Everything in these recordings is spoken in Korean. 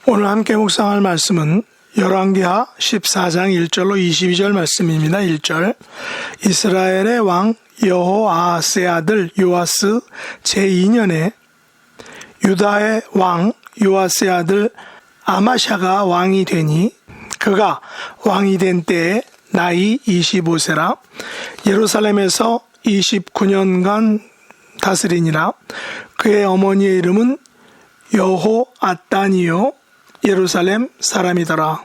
오늘 함께 묵상할 말씀은 열왕기하 14장 1절로 22절 말씀입니다. 1절 이스라엘의 왕 여호아하스의 아들 요아스 제2년에 유다의 왕 요아스의 아들 아마샤가 왕이 되니 그가 왕이 된 때에 나이 25세라 예루살렘에서 29년간 다스리니라. 그의 어머니의 이름은 여호앗단이요 예루살렘 사람이더라.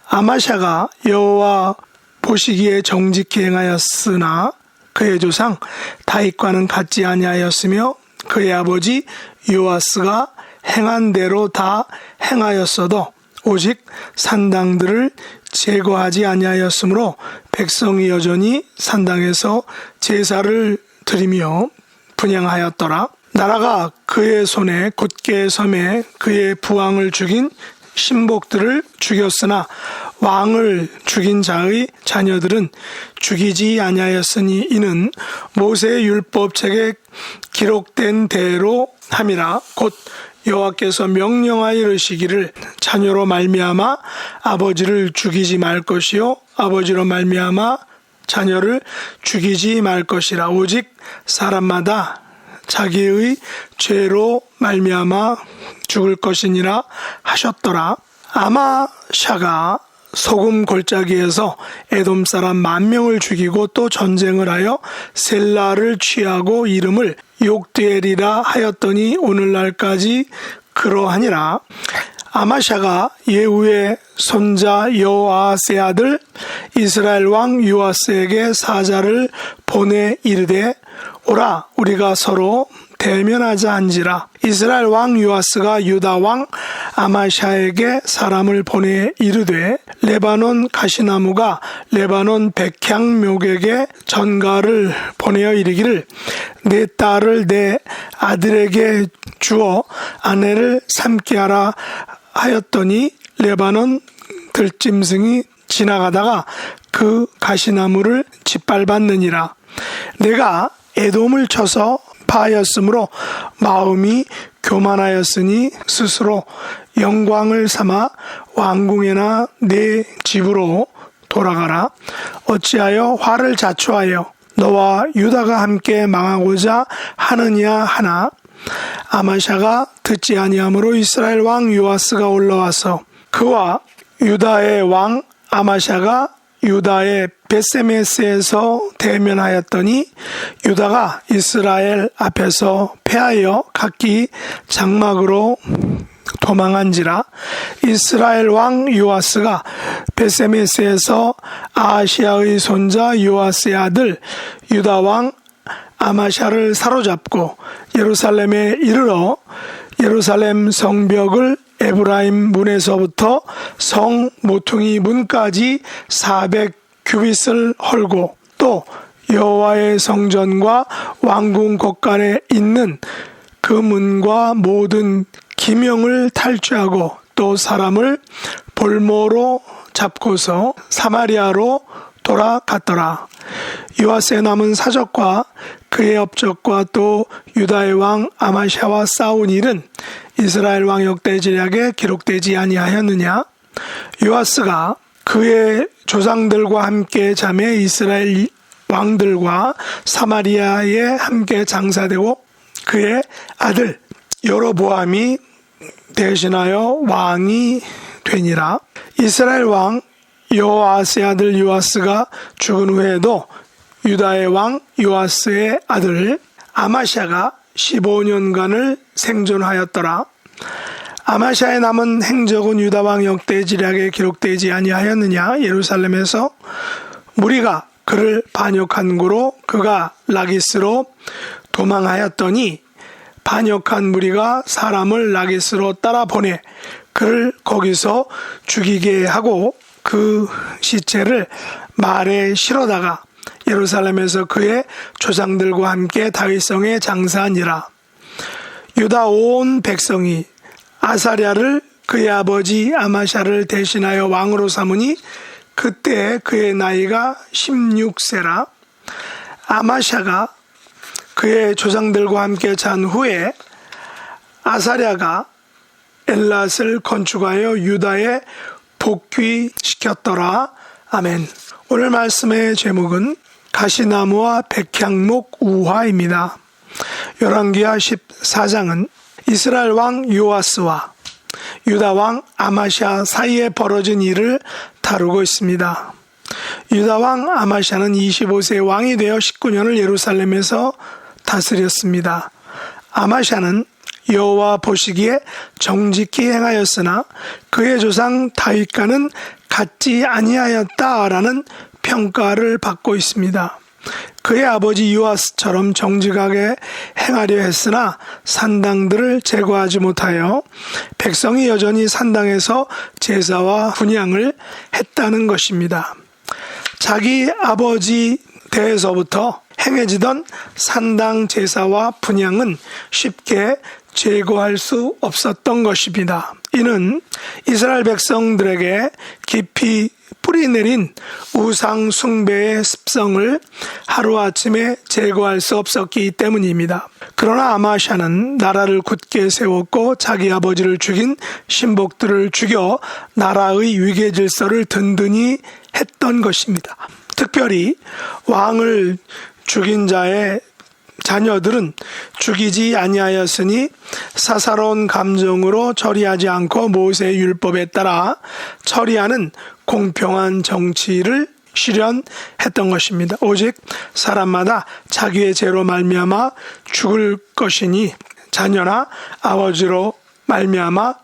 아마샤가 여호와 보시기에 정직히 행하였으나 그의 조상 다윗과는 같지 아니하였으며 그의 아버지 요아스가 행한 대로 다 행하였어도 오직 산당들을 제거하지 아니하였으므로 백성이 여전히 산당에서 제사를 드리며 분향하였더라. 나라가 그의 손에 굳게 섬에 그의 부왕을 죽인 신복들을 죽였으나 왕을 죽인 자의 자녀들은 죽이지 아니하였으니 이는 모세의 율법책에 기록된 대로 함이라. 곧 여호와께서 명령하여 이르시기를 자녀로 말미암아 아버지를 죽이지 말 것이요 아버지로 말미암아 자녀를 죽이지 말 것이라. 오직 사람마다 자기의 죄로 말미암아 죽을 것이니라 하셨더라. 아마샤가 소금 골짜기에서 에돔 사람 10,000명을 죽이고 또 전쟁을 하여 셀라를 취하고 이름을 욕드엘이라 하였더니 오늘날까지 그러하니라. 아마샤가 예후의 손자 여호아하스의 아들 이스라엘 왕 요아스에게 사자를 보내 이르되 오라 우리가 서로 대면하자 한지라. 이스라엘 왕 요아스가 유다 왕 아마샤에게 사람을 보내 이르되 레바논 가시나무가 레바논 백향묘에게 전가를 보내어 이르기를 내 딸을 내 아들에게 주어 아내를 삼게 하라 하였더니 레바논 들짐승이 지나가다가 그 가시나무를 짓밟았느니라. 내가 에돔을 쳐서 파하였으므로 마음이 교만하였으니 스스로 영광을 삼아 왕궁에나 내 집으로 돌아가라. 어찌하여 화를 자초하여 너와 유다가 함께 망하고자 하느냐 하나. 아마샤가 듣지 아니하므로 이스라엘 왕 요아스가 올라와서 그와 유다의 왕 아마샤가 유다의 벳세메스에서 대면하였더니 유다가 이스라엘 앞에서 패하여 각기 장막으로 도망한지라. 이스라엘 왕 요아스가 벳세메스에서 아하시아의 손자 요아스의 아들 유다 왕 아마샤를 사로잡고 예루살렘에 이르러 예루살렘 성벽을 에브라임 문에서부터 성 모퉁이 문까지 400규빗을 헐고 또 여호와의 성전과 왕궁 곳간에 있는 그 문과 모든 기명을 탈취하고 또 사람을 볼모로 잡고서 사마리아로 돌아갔더라. 요아스의 남은 사적과 그의 업적과 또 유다의 왕 아마샤와 싸운 일은 이스라엘 왕 역대지략에 기록되지 아니하였느냐. 요아스가 그의 조상들과 함께 잠에 이스라엘 왕들과 사마리아에 함께 장사되고 그의 아들 여로보암이 대신하여 왕이 되니라. 이스라엘 왕 여호아스의 아들 요아스가 죽은 후에도 유다의 왕 요아스의 아들 아마샤가 15년간을 생존하였더라. 아마샤의 남은 행적은 유다 왕 역대지략에 기록되지 아니하였느냐. 예루살렘에서 무리가 그를 반역한 고로 그가 라기스로 도망하였더니 반역한 무리가 사람을 라기스로 따라 보내 그를 거기서 죽이게 하고 그 시체를 말에 실어다가 예루살렘에서 그의 조상들과 함께 다윗성에 장사하니라. 유다 온 백성이 아사랴를 그의 아버지 아마샤를 대신하여 왕으로 삼으니 그때 그의 나이가 16세라. 아마샤가 그의 조상들과 함께 잔 후에 아사랴가 엘랏을 건축하여 유다에 복귀시켰더라. 아멘. 오늘 말씀의 제목은 가시나무와 백향목 우화입니다. 열왕기하 14장은 이스라엘 왕 요아스와 유다 왕 아마샤 사이에 벌어진 일을 다루고 있습니다. 유다 왕 아마샤는 25세 왕이 되어 19년을 예루살렘에서 다스렸습니다. 아마샤는 여호와 보시기에 정직히 행하였으나 그의 조상 다윗과는 같지 아니하였다라는 평가를 받고 있습니다. 그의 아버지 요아스처럼 정직하게 행하려 했으나 산당들을 제거하지 못하여 백성이 여전히 산당에서 제사와 분향을 했다는 것입니다. 자기 아버지 때에서부터 행해지던 산당 제사와 분향은 쉽게 제거할 수 없었던 것입니다. 이는 이스라엘 백성들에게 깊이 뿌리내린 우상 숭배의 습성을 하루아침에 제거할 수 없었기 때문입니다. 그러나 아마샤는 나라를 굳게 세웠고 자기 아버지를 죽인 신복들을 죽여 나라의 위계 질서를 든든히 했던 것입니다. 특별히 왕을 죽인 자의 자녀들은 죽이지 아니하였으니 사사로운 감정으로 처리하지 않고 모세의 율법에 따라 처리하는 공평한 정치를 실현했던 것입니다. 오직 사람마다 자기의 죄로 말미암아 죽을 것이니 자녀나 아버지로 말미암아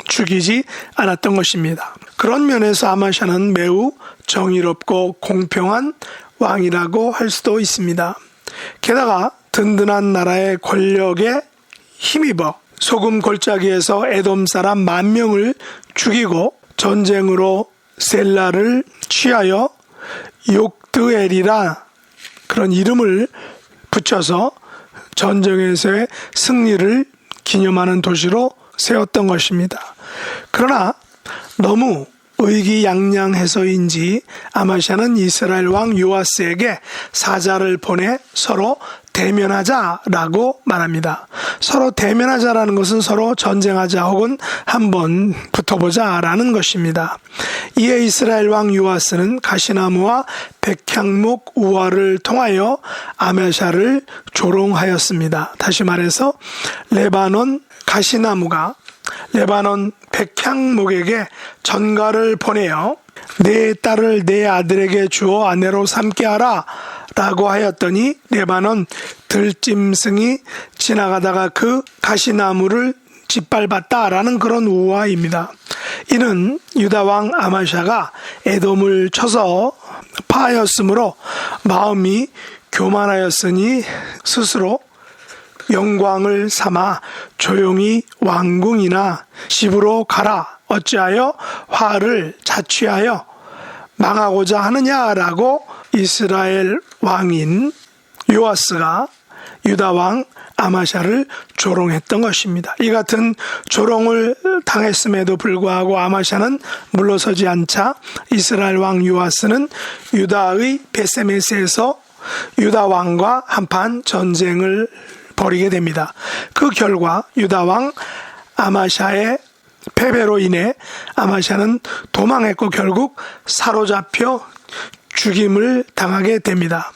죽이지 않았던 것입니다. 그런 면에서 아마샤는 매우 정의롭고 공평한 왕이라고 할 수도 있습니다. 게다가 든든한 나라의 권력에 힘입어 소금 골짜기에서 에돔 사람 10,000명을 죽이고 전쟁으로 셀라를 취하여 욕드엘이라 그런 이름을 붙여서 전쟁에서의 승리를 기념하는 도시로 세웠던 것입니다. 그러나 너무 의기양양해서인지 아마샤는 이스라엘 왕 요아스에게 사자를 보내 서로 대면하자라고 말합니다. 서로 대면하자라는 것은 서로 전쟁하자 혹은 한번 붙어보자라는 것입니다. 이에 이스라엘 왕 요아스는 가시나무와 백향목 우화를 통하여 아마샤를 조롱하였습니다. 다시 말해서 레바논 가시나무가 레바논 백향목에게 전가를 보내어 내 딸을 내 아들에게 주어 아내로 삼게 하라 라고 하였더니 레바논 들짐승이 지나가다가 그 가시나무를 짓밟았다라는 그런 우화입니다. 이는 유다 왕 아마샤가 에돔을 쳐서 파하였으므로 마음이 교만하였으니 스스로 영광을 삼아 조용히 왕궁이나 집으로 가라. 어찌하여 화를 자취하여 망하고자 하느냐라고 이스라엘 왕인 요아스가 유다 왕 아마샤를 조롱했던 것입니다. 이 같은 조롱을 당했음에도 불구하고 아마샤는 물러서지 않자 이스라엘 왕 요아스는 유다의 베세메스에서 유다 왕과 한판 전쟁을 벌이게 됩니다. 그 결과 유다 왕 아마샤의 패배로 인해 아마샤는 도망했고 결국 사로잡혀 죽임을 당하게 됩니다.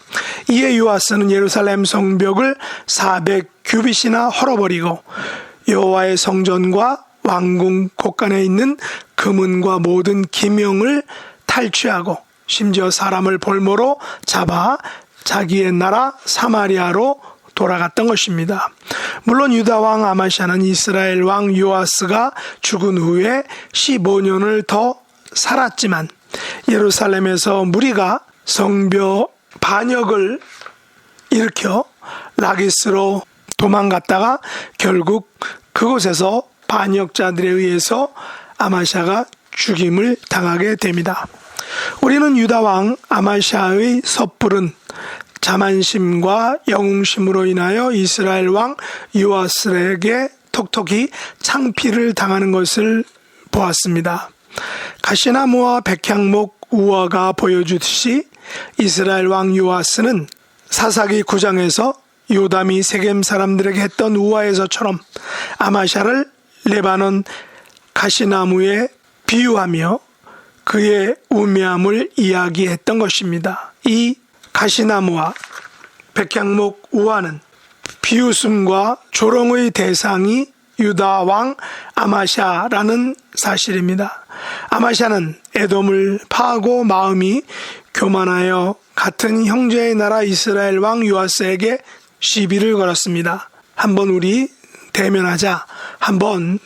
이에 요아스는 예루살렘 성벽을 400규빗이나 헐어버리고 여호와의 성전과 왕궁 곳간에 있는 금은과 모든 기명을 탈취하고 심지어 사람을 볼모로 잡아 자기의 나라 사마리아로 돌아갔던 것입니다. 물론 유다 왕 아마샤는 이스라엘 왕 요아스가 죽은 후에 15년을 더 살았지만 예루살렘에서 무리가 성벽 반역을 일으켜 라기스로 도망갔다가 결국 그곳에서 반역자들에 의해서 아마샤가 죽임을 당하게 됩니다. 우리는 유다 왕 아마샤의 섣부른 자만심과 영웅심으로 인하여 이스라엘 왕 요아스에게 톡톡히 창피를 당하는 것을 보았습니다. 가시나무와 백향목 우화가 보여주듯이 이스라엘 왕 요아스는 사사기 9장에서 요담이 세겜 사람들에게 했던 우화에서처럼 아마샤를 레바논 가시나무에 비유하며 그의 우매함을 이야기했던 것입니다. 이 가시나무와 백향목 우화는 비웃음과 조롱의 대상이 유다 왕 아마샤라는 사실입니다. 아마샤는 에돔을 파하고 마음이 교만하여 같은 형제의 나라 이스라엘 왕 요아스에게 시비를 걸었습니다. 한번 우리 대면하자, 한번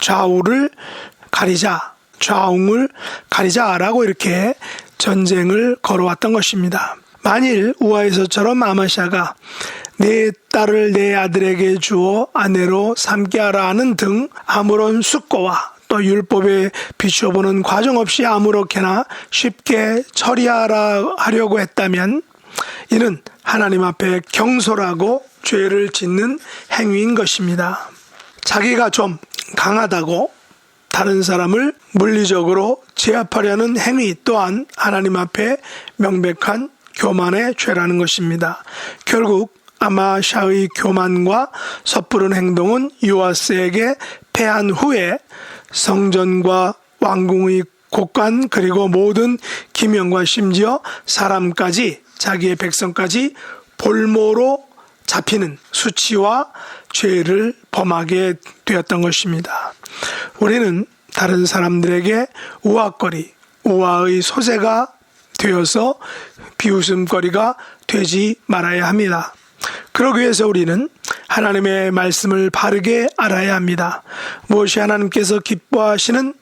좌우를 가리자, 좌웅을 가리자라고 이렇게 전쟁을 걸어왔던 것입니다. 만일 우화에서처럼 아마샤가 내 딸을 내 아들에게 주어 아내로 삼게 하라 하는 등 아무런 숙고와 또 율법에 비춰보는 과정 없이 아무렇게나 쉽게 처리하려고 했다면 이는 하나님 앞에 경솔하고 죄를 짓는 행위인 것입니다. 자기가 좀 강하다고 다른 사람을 물리적으로 제압하려는 행위 또한 하나님 앞에 명백한 교만의 죄라는 것입니다. 결국 아마샤의 교만과 섣부른 행동은 요아스에게 패한 후에 성전과 왕궁의 곳간 그리고 모든 기명과 심지어 사람까지 자기의 백성까지 볼모로 잡히는 수치와 죄를 범하게 되었던 것입니다. 우리는 다른 사람들에게 우악거리, 우화의 소재가 되어서 비웃음거리가 되지 말아야 합니다. 그러기 위해서 우리는 하나님의 말씀을 바르게 알아야 합니다. 무엇이 하나님께서 기뻐하시는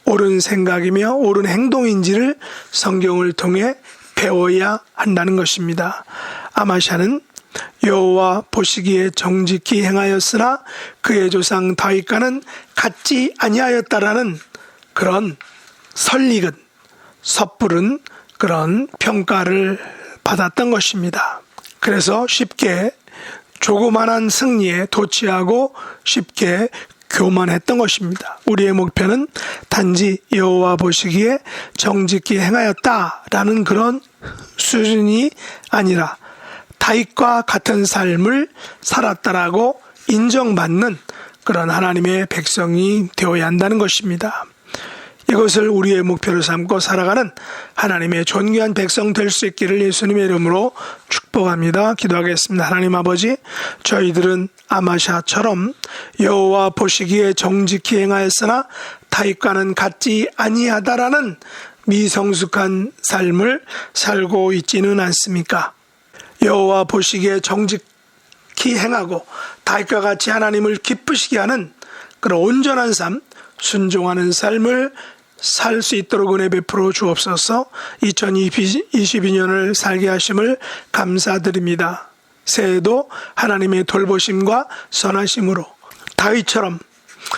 옳은 생각이며 옳은 행동인지를 성경을 통해 배워야 한다는 것입니다. 아마샤는 여호와 보시기에 정직히 행하였으나 그의 조상 다윗과는 같지 아니하였다라는 그런 설익은 섣부른 그런 평가를 받았던 것입니다. 그래서 쉽게 조그만한 승리에 도취하고 쉽게 교만했던 것입니다. 우리의 목표는 단지 여호와 보시기에 정직히 행하였다라는 그런 수준이 아니라 다윗과 같은 삶을 살았다라고 인정받는 그런 하나님의 백성이 되어야 한다는 것입니다. 이것을 우리의 목표로 삼고 살아가는 하나님의 존귀한 백성 될 수 있기를 예수님의 이름으로 축복합니다. 기도하겠습니다. 하나님 아버지, 저희들은 아마샤처럼 여호와 보시기에 정직히 행하였으나 다윗과는 같지 아니하다라는 미성숙한 삶을 살고 있지는 않습니까? 여호와 보시기에 정직히 행하고 다윗과 같이 하나님을 기쁘시게 하는 그런 온전한 삶, 순종하는 삶을 살 수 있도록 은혜 베풀어 주옵소서. 2022년을 살게 하심을 감사드립니다. 새해도 하나님의 돌보심과 선하심으로 다윗처럼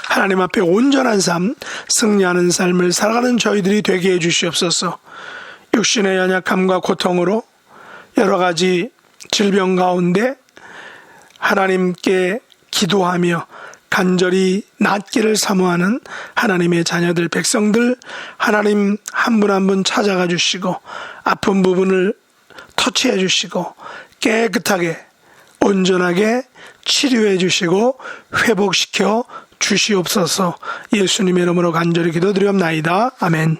하나님 앞에 온전한 삶, 승리하는 삶을 살아가는 저희들이 되게 해주시옵소서. 육신의 연약함과 고통으로 여러 가지 질병 가운데 하나님께 기도하며 간절히 낫기를 사모하는 하나님의 자녀들, 백성들, 하나님 한 분 한 분 찾아가 주시고 아픈 부분을 터치해 주시고 깨끗하게 온전하게 치료해 주시고 회복시켜 주시옵소서. 예수님의 이름으로 간절히 기도드리옵나이다. 아멘.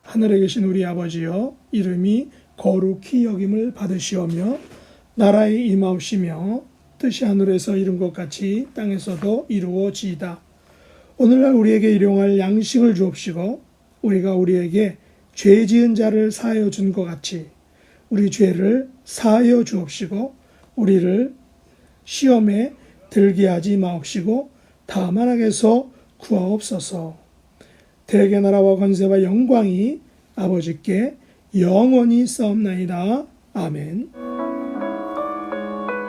하늘에 계신 우리 아버지여, 이름이 거룩히 여김을 받으시오며 나라의 임하옵시며 뜻이 하늘에서 이룬 것 같이 땅에서도 이루어지이다. 오늘날 우리에게 일용할 양식을 주옵시고 우리가 우리에게 죄 지은 자를 사하여 준 것 같이 우리 죄를 사하여 주옵시고 우리를 시험에 들게 하지 마옵시고 다만 악에서 구하옵소서. 대개 나라와 권세와 영광이 아버지께 영원히 싸움나이다. 아멘.